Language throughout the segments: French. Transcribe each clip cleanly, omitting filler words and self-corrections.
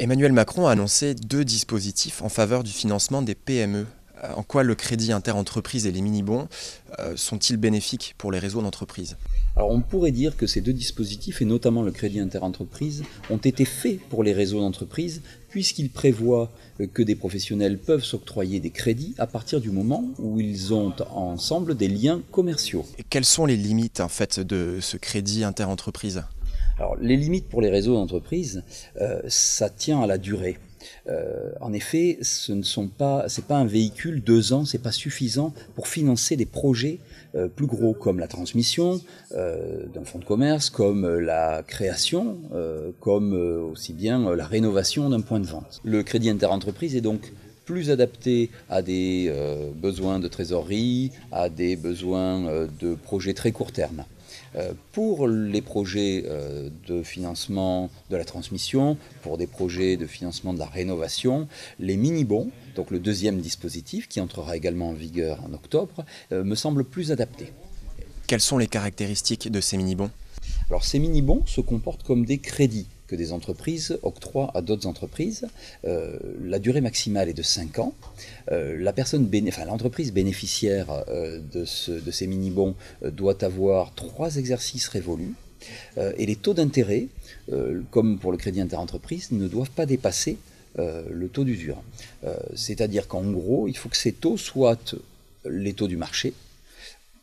Emmanuel Macron a annoncé deux dispositifs en faveur du financement des PME. En quoi le crédit interentreprise et les mini-bons sont-ils bénéfiques pour les réseaux d'entreprises? Alors on pourrait dire que ces deux dispositifs, et notamment le crédit interentreprise, ont été faits pour les réseaux d'entreprises, puisqu'ils prévoient que des professionnels peuvent s'octroyer des crédits à partir du moment où ils ont ensemble des liens commerciaux. Et quelles sont les limites en fait de ce crédit interentreprise? Alors les limites pour les réseaux d'entreprises, ça tient à la durée. En effet, c'est pas un véhicule, 2 ans, c'est pas suffisant pour financer des projets plus gros comme la transmission d'un fonds de commerce, comme la création, comme aussi bien la rénovation d'un point de vente. Le crédit interentreprise est donc plus adapté à des besoins de trésorerie, à des besoins de projets très court terme. Pour les projets de financement de la transmission, pour des projets de financement de la rénovation, les mini-bons, donc le deuxième dispositif qui entrera également en vigueur en octobre, me semble plus adapté. Quelles sont les caractéristiques de ces mini-bons? Alors ces mini-bons se comportent comme des crédits que des entreprises octroient à d'autres entreprises. La durée maximale est de 5 ans. L'entreprise bénéficiaire de ces mini-bons doit avoir 3 exercices révolus. Et les taux d'intérêt, comme pour le crédit interentreprise, ne doivent pas dépasser le taux d'usure. C'est-à-dire qu'en gros, il faut que ces taux soient les taux du marché,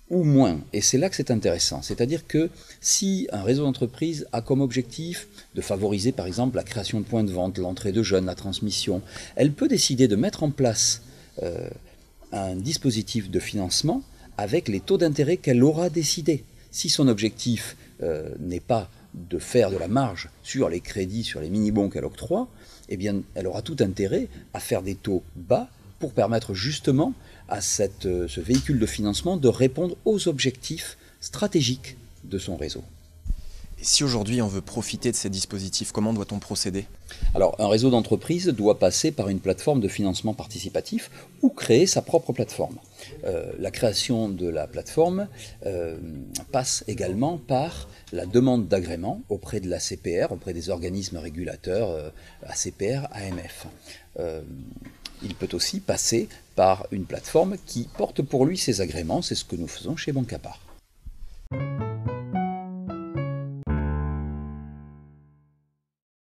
ou moins. Et c'est là que c'est intéressant. C'est-à-dire que si un réseau d'entreprise a comme objectif de favoriser par exemple la création de points de vente, l'entrée de jeunes, la transmission, elle peut décider de mettre en place un dispositif de financement avec les taux d'intérêt qu'elle aura décidé. Si son objectif n'est pas de faire de la marge sur les crédits, sur les mini-bons qu'elle octroie, eh bien, elle aura tout intérêt à faire des taux bas pour permettre justement à ce véhicule de financement de répondre aux objectifs stratégiques de son réseau. Et si aujourd'hui on veut profiter de ces dispositifs, comment doit-on procéder? Alors, un réseau d'entreprise doit passer par une plateforme de financement participatif ou créer sa propre plateforme. La création de la plateforme passe également par la demande d'agrément auprès de l'ACPR, auprès des organismes régulateurs ACPR, AMF. Il peut aussi passer par une plateforme qui porte pour lui ses agréments, c'est ce que nous faisons chez Bancapar.